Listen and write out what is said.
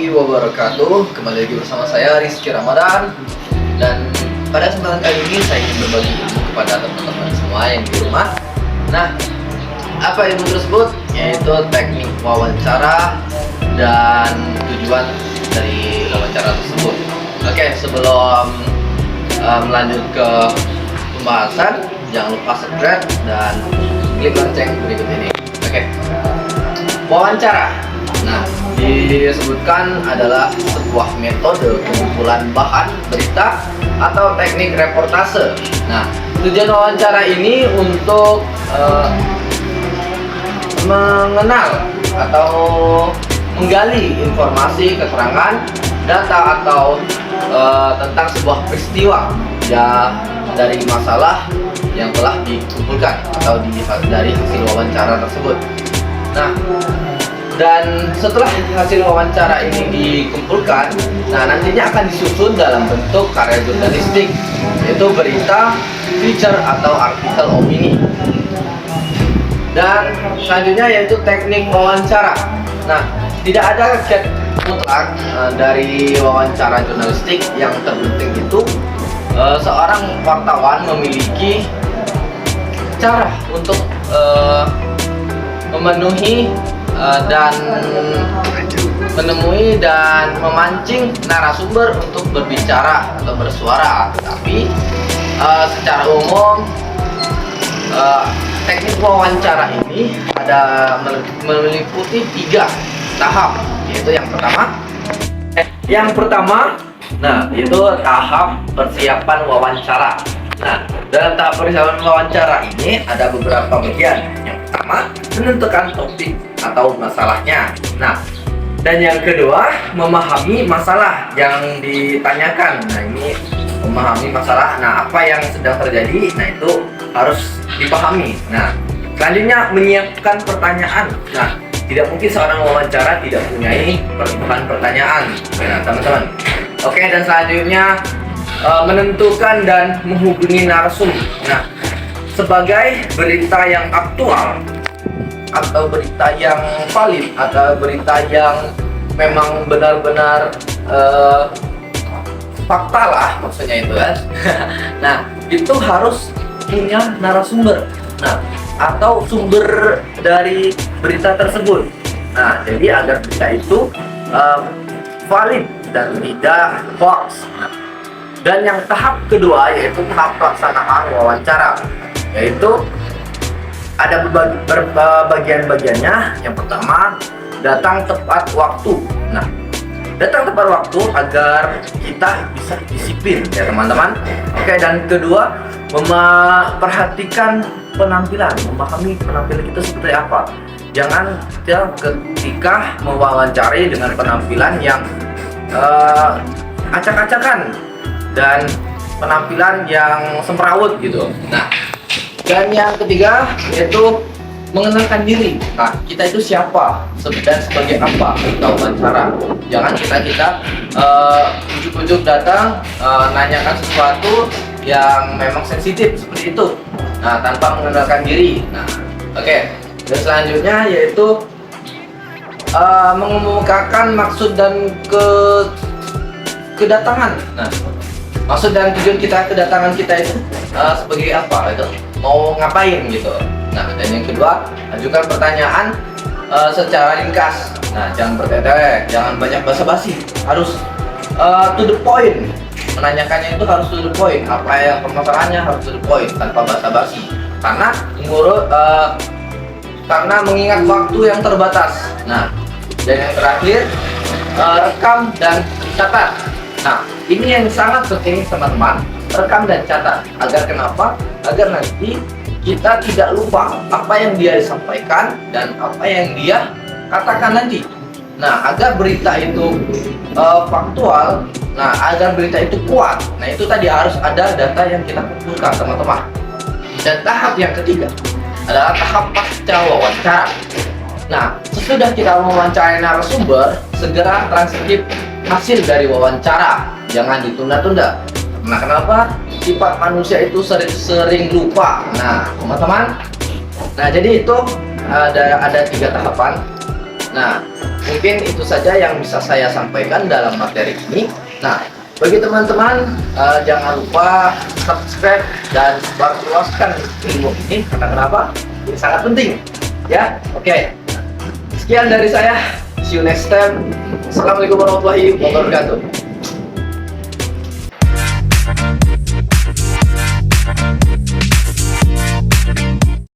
warahmatullahi wabarakatuh. Kembali lagi bersama saya Rizky Ramadan. Dan pada kesempatan kali ini saya ingin berbagi ilmu kepada teman-teman semua yang di rumah. Nah, apa ilmu tersebut? Yaitu teknik wawancara dan tujuan dari wawancara tersebut. Oke, sebelum melanjut ke pembahasan, jangan lupa subscribe dan klik lonceng berikut ini. Oke, wawancara. Nah, disebutkan adalah sebuah metode pengumpulan bahan berita atau teknik reportase. Nah, tujuan wawancara ini untuk mengenal atau menggali informasi, keterangan, data atau tentang sebuah peristiwa ya dari masalah yang telah dikumpulkan atau dari hasil wawancara tersebut. Nah, dan setelah hasil wawancara ini dikumpulkan, nah nantinya akan disusun dalam bentuk karya jurnalistik, yaitu berita, feature atau artikel opini. Dan selanjutnya yaitu teknik wawancara. Nah, tidak ada kiat mutlak dari wawancara jurnalistik. Yang terpenting itu seorang wartawan memiliki cara untuk memenuhi dan menemui dan memancing narasumber untuk berbicara atau bersuara. Tapi secara umum teknik wawancara ini ada meliputi 3 tahap, yaitu yang pertama, nah itu tahap persiapan wawancara. Nah, dalam tahap persiapan wawancara ini ada beberapa bagian. Yang pertama, menentukan topik atau masalahnya. Nah, dan yang kedua, memahami masalah yang ditanyakan. Nah, ini memahami masalah. Nah, apa yang sedang terjadi, nah itu harus dipahami. Nah, selanjutnya menyiapkan pertanyaan. Nah, tidak mungkin seorang wawancara tidak mempunyai bahan pertanyaan. Nah, teman-teman. Oke, dan selanjutnya menentukan dan menghubungi narsum. Nah, sebagai berita yang aktual atau berita yang valid atau berita yang memang benar-benar fakta lah maksudnya itu kan. Nah, itu harus punya narasumber. Nah, atau sumber dari berita tersebut. Nah, jadi agar berita itu valid dan tidak hoax. Nah, dan yang tahap kedua yaitu tahap pelaksanaan wawancara, yaitu ada bagian-bagiannya. Yang pertama, datang tepat waktu. Nah, datang tepat waktu agar kita bisa disiplin ya teman-teman. Oke, dan kedua, memperhatikan penampilan, memahami penampilan kita seperti apa. Jangan kita ketika mewawancari dengan penampilan yang acak-acakan dan penampilan yang semrawut gitu. Nah, dan yang ketiga yaitu mengenalkan diri. Nah, kita itu siapa dan sebagai apa kita wawancara. Jangan kita ujuk-ujuk datang nanyakan sesuatu yang memang sensitif seperti itu. Nah, tanpa mengenalkan diri. Nah, oke. Dan selanjutnya yaitu mengemukakan maksud dan kedatangan. Nah, maksud dan tujuan kedatangan kita itu sebagai apa itu, mau ngapain gitu. Nah, dan yang kedua, ajukan pertanyaan secara ringkas. Nah, jangan bertele-tele, jangan banyak basa-basi, harus to the point. Menanyakannya itu harus to the point. Apa yang permasalahannya harus to the point, tanpa basa-basi. Karena mengingat waktu yang terbatas. Nah, dan yang terakhir, rekam dan catat. Nah, ini yang sangat penting teman-teman, rekam dan catat. Agar kenapa? Agar nanti kita tidak lupa apa yang dia sampaikan dan apa yang dia katakan nanti. Nah, agar berita itu faktual, nah agar berita itu kuat, nah itu tadi harus ada data yang kita kumpulkan teman-teman. Dan tahap yang ketiga adalah tahap pasca wawancara. Nah, sesudah kita mewawancarai narasumber, segera transkrip hasil dari wawancara, jangan ditunda-tunda. Nah, kenapa? Sifat manusia itu sering lupa. Nah, teman-teman. Nah, jadi itu ada 3 tahapan. Nah, mungkin itu saja yang bisa saya sampaikan dalam materi ini. Nah, bagi teman-teman jangan lupa subscribe dan luaskan ilmu ini, karena kenapa? Ini sangat penting ya. Oke, sekian dari saya, see you next time. Assalamualaikum warahmatullahi wabarakatuh.